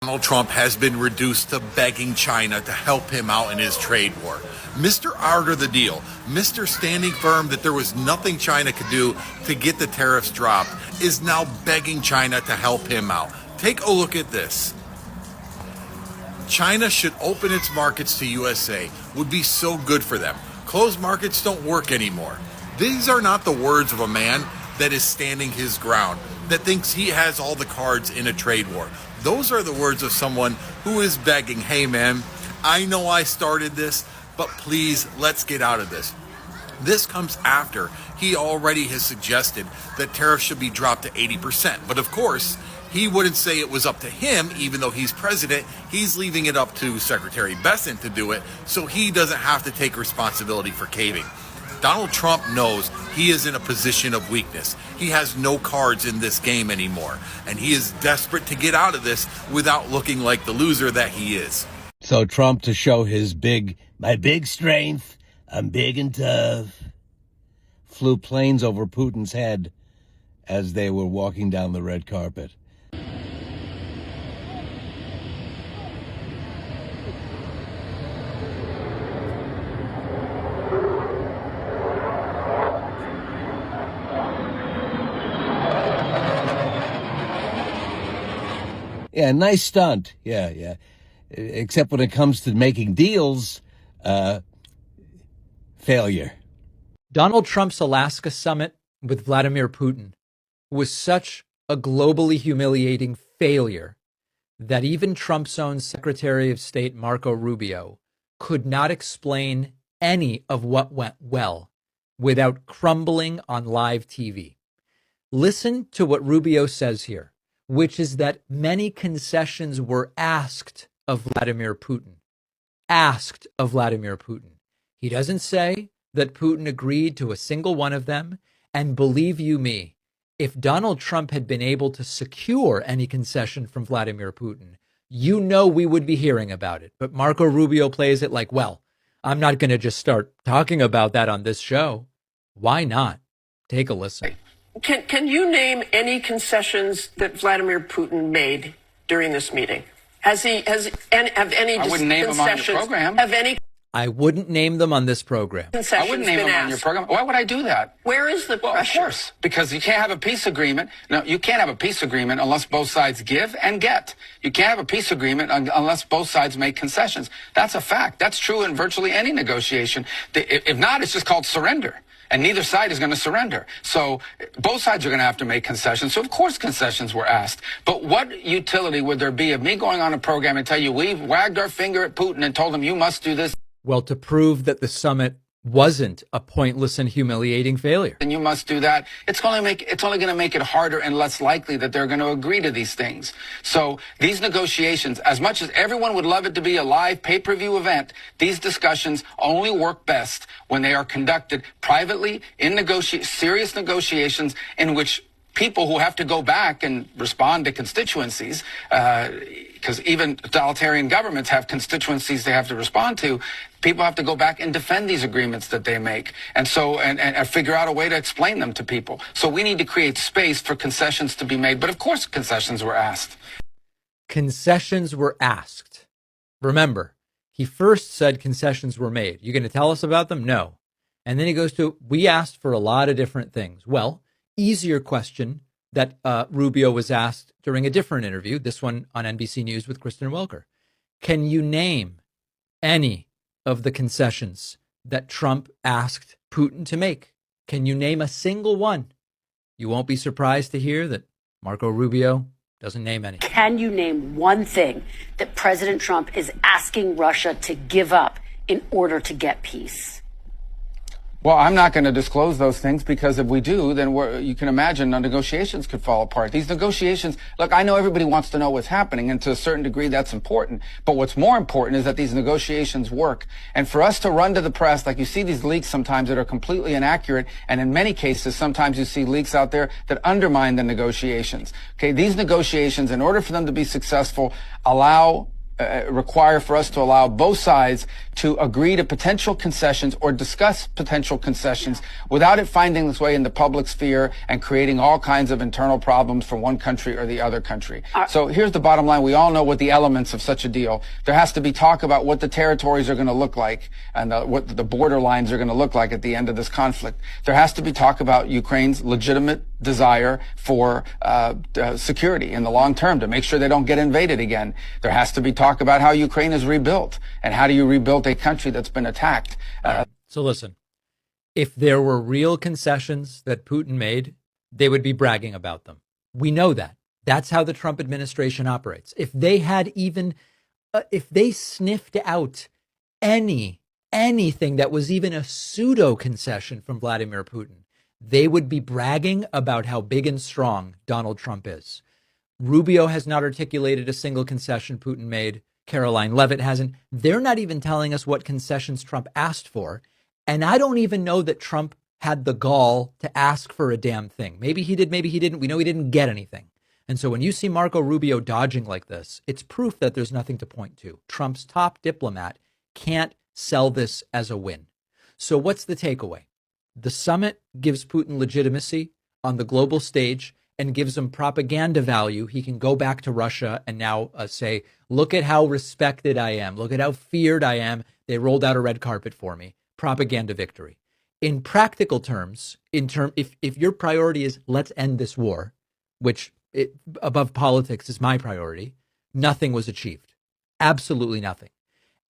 Donald Trump has been reduced to begging China to help him out in his trade war. Mr. Art of the deal, Mr. standing firm that there was nothing China could do to get the tariffs dropped, is now begging China to help him out. Take a look at this. China should open its markets to USA. Would be so good for them. Closed markets don't work anymore. These are not the words of a man that is standing his ground, that thinks he has all the cards in a trade war. Those are the words of someone who is begging, hey man, I know I started this, but please, let's get out of this. This comes after he already has suggested that tariffs should be dropped to 80%. But of course, he wouldn't say it was up to him, even though he's president. He's leaving it up to Secretary Bessent to do it, so he doesn't have to take responsibility for caving. Donald Trump knows he is in a position of weakness. He has no cards in this game anymore, and he is desperate to get out of this without looking like the loser that he is. So Trump, to show my big strength, I'm big and tough, flew planes over Putin's head as they were walking down the red carpet. Yeah, nice stunt. Yeah. Except when it comes to making deals, failure. Donald Trump's Alaska summit with Vladimir Putin was such a globally humiliating failure that even Trump's own Secretary of State, Marco Rubio, could not explain any of what went well without crumbling on live TV. Listen to what Rubio says here, which is that many concessions were asked of Vladimir Putin. Asked of Vladimir Putin. He doesn't say that Putin agreed to a single one of them. And believe you me, if Donald Trump had been able to secure any concession from Vladimir Putin, you know we would be hearing about it. But Marco Rubio plays it like, well, I'm not going to just start talking about that on this show. Why not? Take a listen. Can you name any concessions that Vladimir Putin made during this meeting? Have any I wouldn't name them on your program. I wouldn't name them on this program. I wouldn't name them on your program. Why would I do that? Where is the pressure? Well, of course, because you can't have a peace agreement. No, you can't have a peace agreement unless both sides give and get. You can't have a peace agreement unless both sides make concessions. That's a fact. That's true in virtually any negotiation. If not, it's just called surrender. And neither side is going to surrender. So both sides are going to have to make concessions. So, of course, concessions were asked. But what utility would there be of me going on a program and tell you we've wagged our finger at Putin and told him you must do this? Well, to prove that the summit wasn't a pointless and humiliating failure. And you must do that. It's only going to make it harder and less likely that they're going to agree to these things. So these negotiations, as much as everyone would love it to be a live pay-per-view event, these discussions only work best when they are conducted privately in serious negotiations in which people who have to go back and respond to constituencies, because even totalitarian governments have constituencies they have to respond to. People have to go back and defend these agreements that they make, and figure out a way to explain them to people. So we need to create space for concessions to be made. But of course, concessions were asked. Concessions were asked. Remember, he first said concessions were made. You going to tell us about them? No. And then he goes to, we asked for a lot of different things. Well, easier question that Rubio was asked during a different interview, this one on NBC News with Kristen Welker. Can you name any of the concessions that Trump asked Putin to make? Can you name a single one? You won't be surprised to hear that Marco Rubio doesn't name any. Can you name one thing that President Trump is asking Russia to give up in order to get peace? Well, I'm not going to disclose those things, because if we do, then you can imagine the negotiations could fall apart. These negotiations, look, I know everybody wants to know what's happening, and to a certain degree that's important. But what's more important is that these negotiations work. And for us to run to the press, like you see these leaks sometimes that are completely inaccurate, and in many cases, sometimes you see leaks out there that undermine the negotiations. Okay, these negotiations, in order for them to be successful, allow require for us to allow both sides to agree to potential concessions or discuss potential concessions without it finding its way in the public sphere and creating all kinds of internal problems for one country or the other country. So here's the bottom line. We all know what the elements of such a deal. There has to be talk about what the territories are going to look like and what the border lines are going to look like at the end of this conflict. There has to be talk about Ukraine's legitimate desire for security in the long term to make sure they don't get invaded again. There has to be talk about how Ukraine is rebuilt and how do you rebuild a country that's been attacked. So listen, if there were real concessions that Putin made, they would be bragging about them. We know that. That's how the Trump administration operates. If they had even, if they sniffed out anything that was even a pseudo concession from Vladimir Putin, they would be bragging about how big and strong Donald Trump is. Rubio has not articulated a single concession Putin made. Caroline Leavitt hasn't. They're not even telling us what concessions Trump asked for. And I don't even know that Trump had the gall to ask for a damn thing. Maybe he did, maybe he didn't. We know he didn't get anything. And so when you see Marco Rubio dodging like this, it's proof that there's nothing to point to. Trump's top diplomat can't sell this as a win. So what's the takeaway? The summit gives Putin legitimacy on the global stage and gives him propaganda value. He can go back to Russia and now say, look at how respected I am. Look at how feared I am. They rolled out a red carpet for me. Propaganda victory. In practical terms, if your priority is let's end this war, which above politics is my priority, nothing was achieved. Absolutely nothing.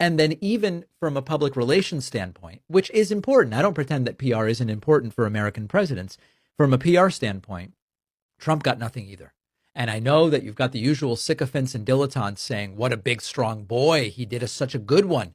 And then even from a public relations standpoint, which is important, I don't pretend that PR isn't important for American presidents. From a PR standpoint, Trump got nothing either. And I know that you've got the usual sycophants and dilettantes saying, what a big, strong boy. He did such a good one.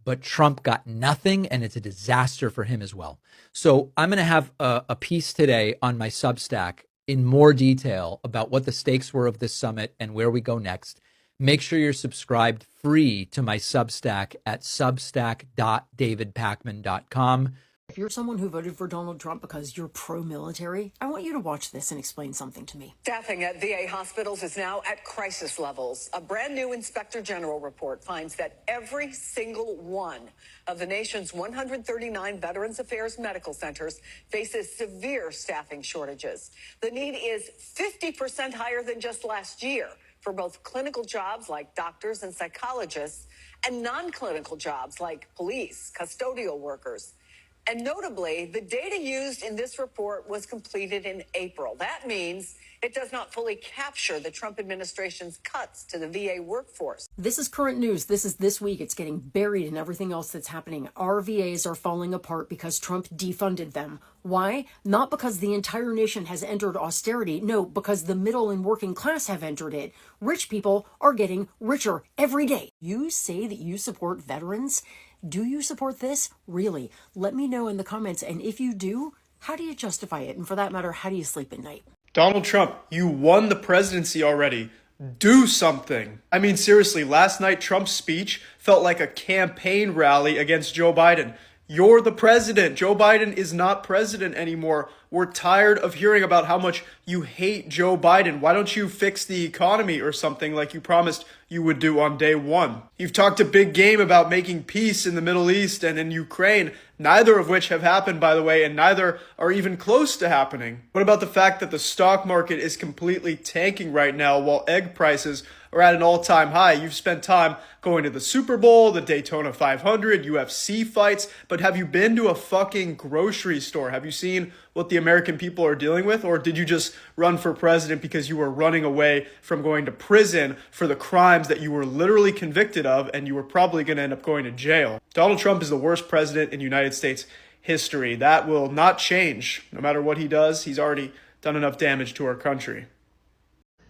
But Trump got nothing, and it's a disaster for him as well. So I'm going to have a piece today on my Substack in more detail about what the stakes were of this summit and where we go next. Make sure you're subscribed free to my Substack at substack.davidpakman.com. If you're someone who voted for Donald Trump because you're pro-military, I want you to watch this and explain something to me. Staffing at VA hospitals is now at crisis levels. A brand new Inspector General report finds that every single one of the nation's 139 Veterans Affairs medical centers faces severe staffing shortages. The need is 50% higher than just last year for both clinical jobs like doctors and psychologists and non-clinical jobs like police, custodial workers. And notably, the data used in this report was completed in April. That means it does not fully capture the Trump administration's cuts to the VA workforce. This is current news. This is this week. It's getting buried in everything else that's happening. Our VAs are falling apart because Trump defunded them. Why? Not because the entire nation has entered austerity. No, because the middle and working class have entered it. Rich people are getting richer every day. You say that you support veterans? Do you support this? Really? Let me know in the comments. And if you do, how do you justify it? And for that matter, how do you sleep at night? Donald Trump, you won the presidency already. Do something. I mean, seriously, last night Trump's speech felt like a campaign rally against Joe Biden. You're the president. Joe Biden is not president anymore. We're tired of hearing about how much you hate Joe Biden. Why don't you fix the economy or something like you promised you would do on day one? You've talked a big game about making peace in the Middle East and in Ukraine, neither of which have happened, by the way, and neither are even close to happening. What about the fact that the stock market is completely tanking right now while egg prices are at an all-time high? You've spent time going to the Super Bowl, the Daytona 500, UFC fights, but have you been to a fucking grocery store? Have you seen what the American people are dealing with? Or did you just run for president because you were running away from going to prison for the crimes that you were literally convicted of and you were probably going to end up going to jail? Donald Trump is the worst president in United States history. That will not change. No matter what he does, he's already done enough damage to our country.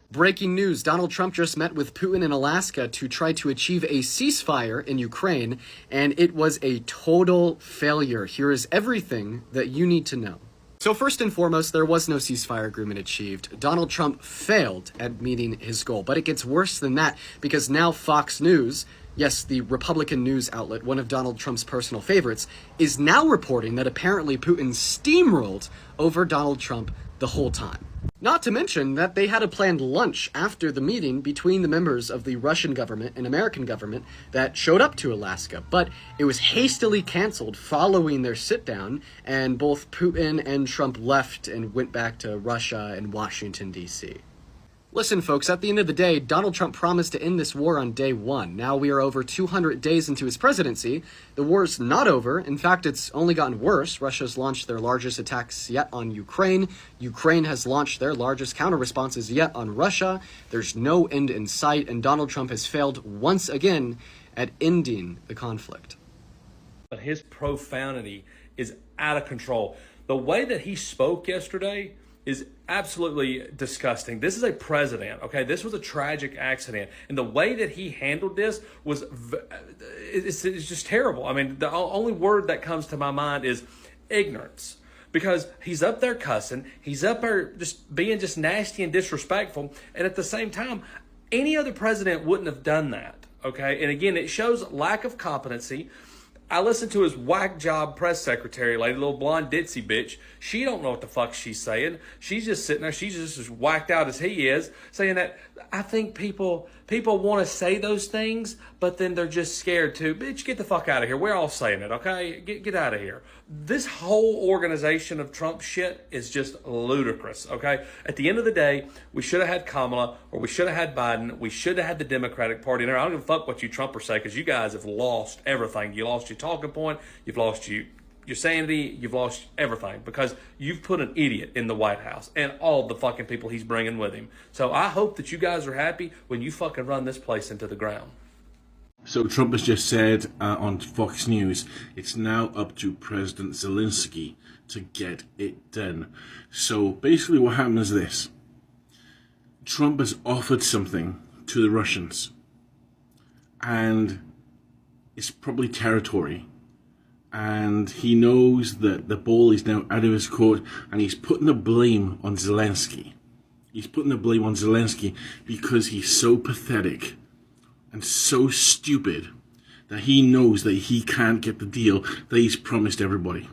Breaking news, Donald Trump just met with Putin in Alaska to try to achieve a ceasefire in Ukraine, and it was a total failure. Here is everything that you need to know. So first and foremost, there was no ceasefire agreement achieved. Donald Trump failed at meeting his goal, but it gets worse than that because now Fox News, yes, the Republican news outlet, one of Donald Trump's personal favorites, is now reporting that apparently Putin steamrolled over Donald Trump the whole time. Not to mention that they had a planned lunch after the meeting between the members of the Russian government and American government that showed up to Alaska, but it was hastily canceled following their sit-down, and both Putin and Trump left and went back to Russia and Washington, D.C. Listen, folks, at the end of the day, Donald Trump promised to end this war on day one. Now we are over 200 days into his presidency. The war's not over. In fact, it's only gotten worse. Russia's launched their largest attacks yet on Ukraine. Ukraine has launched their largest counter-responses yet on Russia. There's no end in sight, and Donald Trump has failed once again at ending the conflict. But his profanity is out of control. The way that he spoke yesterday is absolutely disgusting. This is a president, okay? This was a tragic accident. And the way that he handled this was, it's just terrible. I mean, the only word that comes to my mind is ignorance. Because he's up there cussing, he's up there just being just nasty and disrespectful. And at the same time, any other president wouldn't have done that, okay? And again, it shows lack of competency. I listened to his whack job press secretary, lady, little blonde ditzy bitch. She don't know what the fuck she's saying. She's just sitting there. She's just as whacked out as he is, saying that I think people want to say those things, but then they're just scared to. Bitch, get the fuck out of here. We're all saying it, okay? Get out of here. This whole organization of Trump shit is just ludicrous, okay? At the end of the day, we should have had Kamala, or we should have had Biden. We should have had the Democratic Party in there. I don't give a fuck what you Trumpers say, because you guys have lost everything. You lost your talking point. You've lost your sanity. You've lost everything, because you've put an idiot in the White House and all the fucking people he's bringing with him. So I hope that you guys are happy when you fucking run this place into the ground. So Trump has just said on Fox News, it's now up to President Zelensky to get it done. So basically what happened is this. Trump has offered something to the Russians, and it's probably territory. And he knows that the ball is now out of his court, and he's putting the blame on Zelensky. He's putting the blame on Zelensky because he's so pathetic and so stupid that he knows that he can't get the deal that he's promised everybody.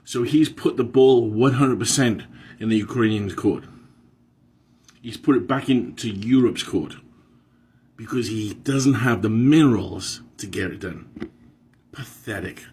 So he's put the ball 100% in the Ukrainian court. He's put it back into Europe's court because he doesn't have the minerals to get it done. Pathetic.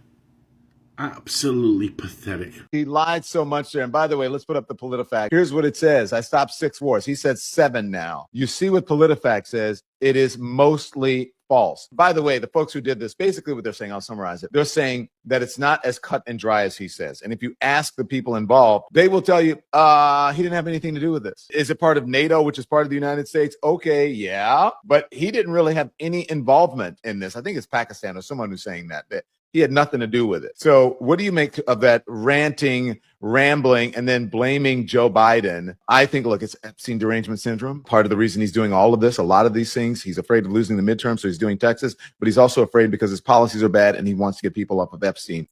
Absolutely pathetic. He lied so much there. And by the way, let's put up the PolitiFact. Here's what it says. I stopped 6 wars. He said 7 now. You see what PolitiFact says? It is mostly false. By the way, the folks who did this, basically what they're saying, I'll summarize it. They're saying that it's not as cut and dry as he says. And if you ask the people involved, they will tell you, he didn't have anything to do with this. Is it part of NATO, which is part of the United States? Okay, yeah. But he didn't really have any involvement in this. I think it's Pakistan or someone who's saying that he had nothing to do with it. So what do you make of that ranting, rambling, and then blaming Joe Biden? I think, look, it's Epstein derangement syndrome. Part of the reason he's doing all of this, a lot of these things, he's afraid of losing the midterm, so he's doing Texas, but he's also afraid because his policies are bad and he wants to get people off of Epstein.